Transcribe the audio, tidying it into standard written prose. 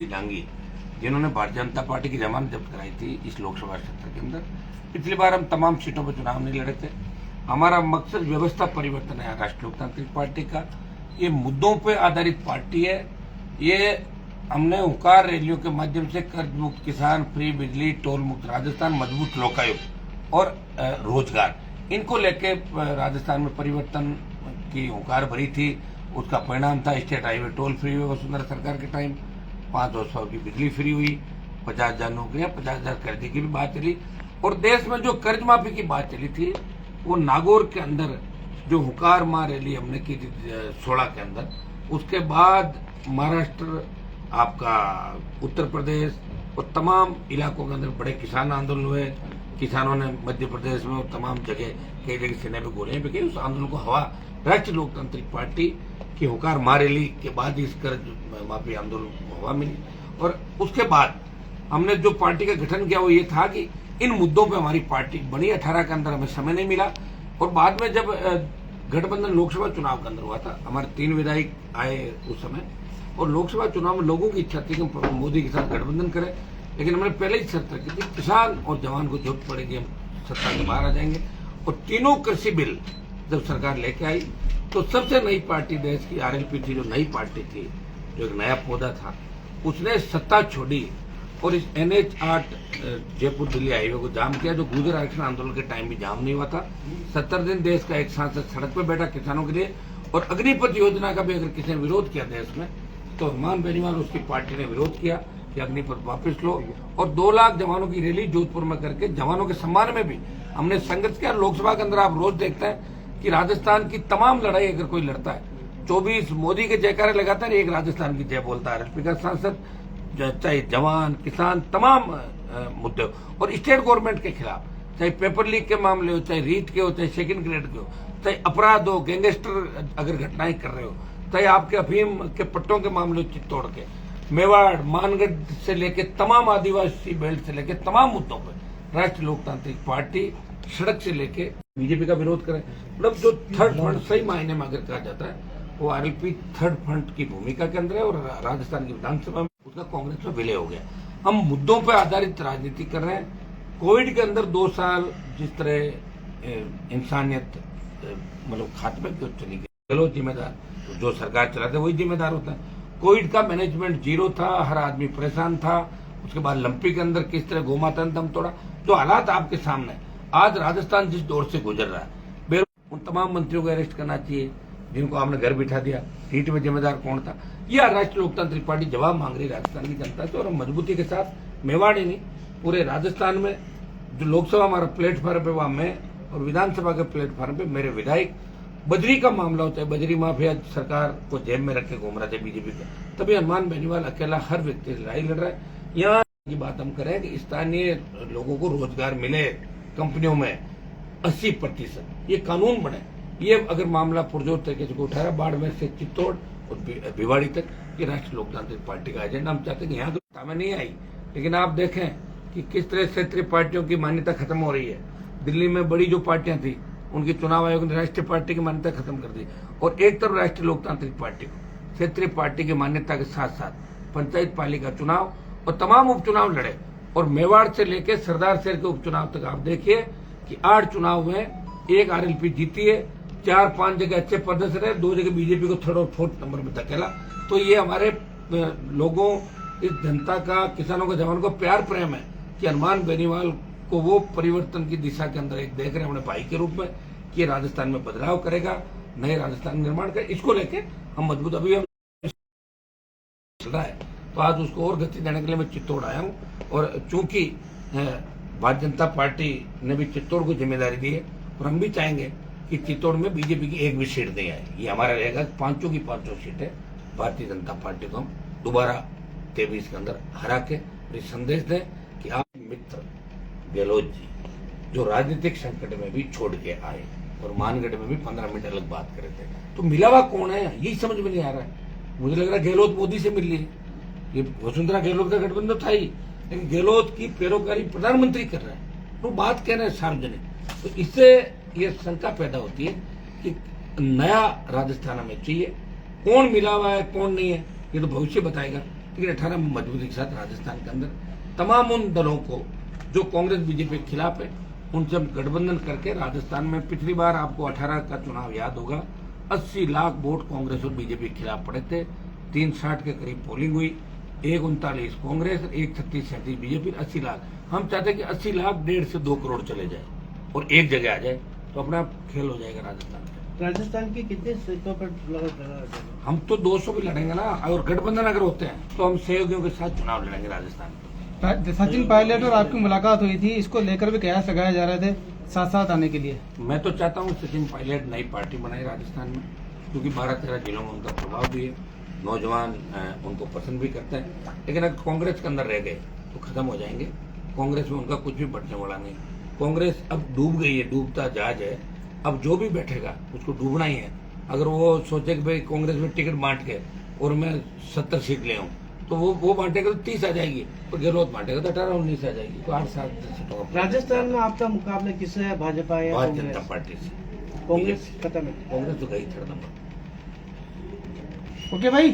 डांगी जिन्होंने भारतीय जनता पार्टी की जमानत जब्त कराई थी इस लोकसभा क्षेत्र के अंदर। पिछली बार हम तमाम सीटों पर चुनाव नहीं लड़े थे। हमारा मकसद व्यवस्था परिवर्तन है। राष्ट्रीय लोकतांत्रिक पार्टी का ये मुद्दों पर आधारित पार्टी है। ये हमने हुंकार रैलियों के माध्यम से कर्ज मुक्त किसान, फ्री बिजली, टोल मुक्त राजस्थान, मजबूत लोकायुक्त और रोजगार, इनको लेके राजस्थान में परिवर्तन की हुंकार भरी थी। उसका परिणाम था स्टेट हाईवे टोल फ्री हुए वसुंधरा सरकार के टाइम, 500 की बिजली फ्री हुई, 50,000 नौकरियां, 50,000 कर्जे की भी बात चली। और देश में जो कर्ज माफी की बात चली थी वो नागौर के अंदर जो हुंकार मार रैली हमने की थी 16 के अंदर, उसके बाद महाराष्ट्र, आपका उत्तर प्रदेश और तमाम इलाकों के अंदर बड़े किसान आंदोलन हुए। किसानों ने मध्य प्रदेश में और तमाम जगह कई जगह सेना पे गोलियां भी की। उस आंदोलन को हवा राष्ट्रीय लोकतांत्रिक पार्टी की हुंकार मार रैली के बाद इस कर्ज माफी आंदोलन को हवा मिली। और उसके बाद हमने जो पार्टी का गठन किया वो ये था कि इन मुद्दों पे हमारी पार्टी बनी। 18 के अंदर हमें समय नहीं मिला और बाद में जब गठबंधन लोकसभा चुनाव के अंदर हुआ था, हमारे 3 विधायक आए उस समय और लोकसभा चुनाव में लोगों की इच्छा थी कि मोदी के साथ गठबंधन करें, लेकिन हमने पहले ही शर्त रखी थी किसान और जवान को जरूरत पड़ेगी हम सत्ता के बाहर आ जाएंगे। और तीनों कृषि बिल जब सरकार लेके आई तो सबसे नई पार्टी देश की आरएलपी थी, जो नई पार्टी थी, जो एक नया पौधा था, उसने सत्ता छोड़ी और इस NH8 जयपुर दिल्ली हाईवे को जाम किया, जो गुर्जर आरक्षण आंदोलन के टाइम भी जाम नहीं हुआ था। 70 दिन देश का एक सांसद सड़क पर बैठा किसानों के लिए। और अग्निपथ योजना का भी अगर किसी ने विरोध किया देश में तो हनुमान बेनीवाल उसकी पार्टी ने विरोध किया कि अग्निपथ वापस लो। और 2 लाख जवानों की रैली जोधपुर में करके जवानों के सम्मान में भी हमने संघर्ष किया। लोकसभा के अंदर आप रोज देखते हैं कि राजस्थान की तमाम लड़ाई अगर कोई लड़ता है, 24 मोदी के जयकारे लगाता है, एक राजस्थान की जय बोलता है आरएलपी का सांसद, चाहे जवान, किसान, तमाम मुद्दे और स्टेट गवर्नमेंट के खिलाफ, चाहे पेपर लीक के मामले हो, चाहे रीट के हो, चाहे सेकंड ग्रेड के हो, चाहे अपराध हो, गैंगस्टर अगर घटनाएं कर रहे हो, चाहे आपके अफीम के पट्टों के मामले हो, चित्तौड़ के, मेवाड़, मानगढ़ से लेके तमाम आदिवासी बेल्ट से लेके तमाम मुद्दों पर राष्ट्रीय लोकतांत्रिक पार्टी सड़क से लेके बीजेपी का विरोध करे। मतलब जो थर्ड फ्रंट सही मायने में अगर कहा जाता है वो आरएलपी थर्ड फ्रंट की भूमिका के अंदर है। और राजस्थान की विधानसभा में उसका कांग्रेस में विलय हो गया। हम मुद्दों पर आधारित राजनीति कर रहे हैं। कोविड के अंदर 2 साल जिस तरह इंसानियत मतलब खात्मे की चली गई, चलो जिम्मेदार जो सरकार चलाते वही जिम्मेदार होता है। कोविड का मैनेजमेंट जीरो था, हर आदमी परेशान था। उसके बाद लंपी के अंदर किस तरह गोमाता ने दम तोड़ा, जो हालात आपके सामने आज राजस्थान जिस दौर से गुजर रहा है, उन तमाम मंत्रियों को अरेस्ट करना चाहिए जिनको आपने घर बिठा दिया। हीट में जिम्मेदार कौन था? यह राष्ट्रीय लोकतांत्रिक पार्टी जवाब मांग रही राजस्थान की जनता से। और हम मजबूती के साथ मेवाड़ ही नहीं, पूरे राजस्थान में जो लोकसभा हमारा प्लेटफॉर्म पे वहां मैं और विधानसभा के प्लेटफॉर्म पे मेरे विधायक, बजरी का मामला होता है, बजरी माफिया सरकार को जेब में रख के घूम रहा था बीजेपी का, तभी हनुमान बेनीवाल अकेला हर व्यक्ति लड़ाई लड़ रहा है। यहाँ की बात हम करें कि स्थानीय लोगों को रोजगार मिले कंपनियों में 80%, ये कानून बने। ये अगर मामला पुरजोर तरीके से उठा रहा, बाड़मेर से चित्तौड़ और भिवाड़ी तक, ये राष्ट्रीय लोकतांत्रिक पार्टी का एजेंडा। हम चाहते हैं कि यहाँ तो सत्ता में नहीं आई, लेकिन आप देखें कि किस तरह क्षेत्रीय पार्टियों की मान्यता खत्म हो रही है। दिल्ली में बड़ी जो पार्टियां थी उनकी चुनाव आयोग ने राष्ट्रीय पार्टी की मान्यता खत्म कर दी। और एक तरफ राष्ट्रीय लोकतांत्रिक पार्टी को क्षेत्रीय पार्टी की मान्यता के साथ साथ पंचायत पालिका चुनाव और तमाम उपचुनाव लड़े। और मेवाड़ से लेकर सरदार शहर के उपचुनाव तक आप देखिए कि 8 चुनाव में 1 आरएलपी जीती है, 4-5 जगह अच्छे प्रदर्शन है, 2 जगह बीजेपी को 3rd और 4th नंबर में धकेला। तो ये हमारे लोगों, इस जनता का, किसानों का, जवानों का प्यार प्रेम है कि हनुमान बेनीवाल को वो परिवर्तन की दिशा के अंदर एक देख रहे हैं अपने भाई के रूप में कि राजस्थान में बदलाव करेगा, नए राजस्थान निर्माण करेगा। इसको लेके हम मजबूत अभी हम चल रहा है, तो आज उसको और गति देने के लिए मैं चित्तौड़ आया हूँ। और चूंकि भारतीय जनता पार्टी ने भी चित्तौड़ को जिम्मेदारी दी है और हम भी चाहेंगे कि चित्तौड़ में बीजेपी की एक भी सीट नहीं आए। ये हमारा रहेगा 5 की 5 सीटें भारतीय जनता पार्टी को हम दोबारा 23 के अंदर हरा के संदेश दें कि आप मित्र गहलोत जी जो राजनीतिक संकट में भी छोड़ के आए और मानगढ़ में भी 15 मिनट अलग बात करे थे, तो मिलावा कौन है यही समझ में नहीं आ रहा है। मुझे लग रहा है गहलोत मोदी से मिल रही है। ये वसुंधरा गहलोत का गठबंधन था ही, लेकिन गहलोत की पैरोकारी प्रधानमंत्री कर रहे हैं, वो बात कह रहे हैं सार्वजनिक। तो इससे ये शंका पैदा होती है कि नया राजस्थान हमें चाहिए। कौन मिला हुआ है कौन नहीं है ये तो भविष्य बताएगा। लेकिन 18 में मजबूती के साथ राजस्थान के अंदर तमाम उन दलों को जो कांग्रेस बीजेपी के खिलाफ है उनसे हम गठबंधन करके राजस्थान में पिछली बार आपको 18 का चुनाव याद होगा, 80 लाख वोट कांग्रेस और बीजेपी के खिलाफ पड़े थे। 360 के करीब पोलिंग हुई, 139 कांग्रेस, 136 बीजेपी, 80 लाख। हम चाहते हैं कि 80 लाख 1.5 से 2 करोड़ चले जाए और एक जगह आ जाए तो अपना खेल हो जाएगा राजस्थान में। राजस्थान की कितनी सीटों पर लड़ा? हम तो 200 भी लड़ेंगे ना, और गठबंधन अगर होते हैं तो हम सहयोगियों के साथ चुनाव लड़ेंगे राजस्थान में। सचिन पायलट और आपकी मुलाकात हुई थी, इसको लेकर भी कयास लगाए जा रहे थे साथ साथ आने के लिए। मैं तो चाहता हूँ सचिन पायलट नई पार्टी बनाए राजस्थान में, क्योंकि 12-13 जिलों में उनका प्रभाव भी है, नौजवान उनको पसंद भी करते हैं। लेकिन अगर कांग्रेस के अंदर रह गए तो खत्म हो जाएंगे। कांग्रेस में उनका कुछ भी बढ़ने वाला नहीं। कांग्रेस अब डूब गई है, डूबता जहाज है। अब जो भी बैठेगा उसको डूबना ही है। अगर वो सोचे कि भाई कांग्रेस में टिकट बांट के और मैं 70 सीट ले आऊं, तो वो बांटेगा तो 30 आ जाएगी, और गहलोत बांटेगा तो 18-19 आ जाएगी, तो 8-7 सीटों का। राजस्थान में आपका मुकाबला किससे है, भाजपा या भारतीय कांग्रेस? जनता पार्टी से। कांग्रेस खत्म है। कांग्रेस तो गई 3rd नंबर। ओके भाई।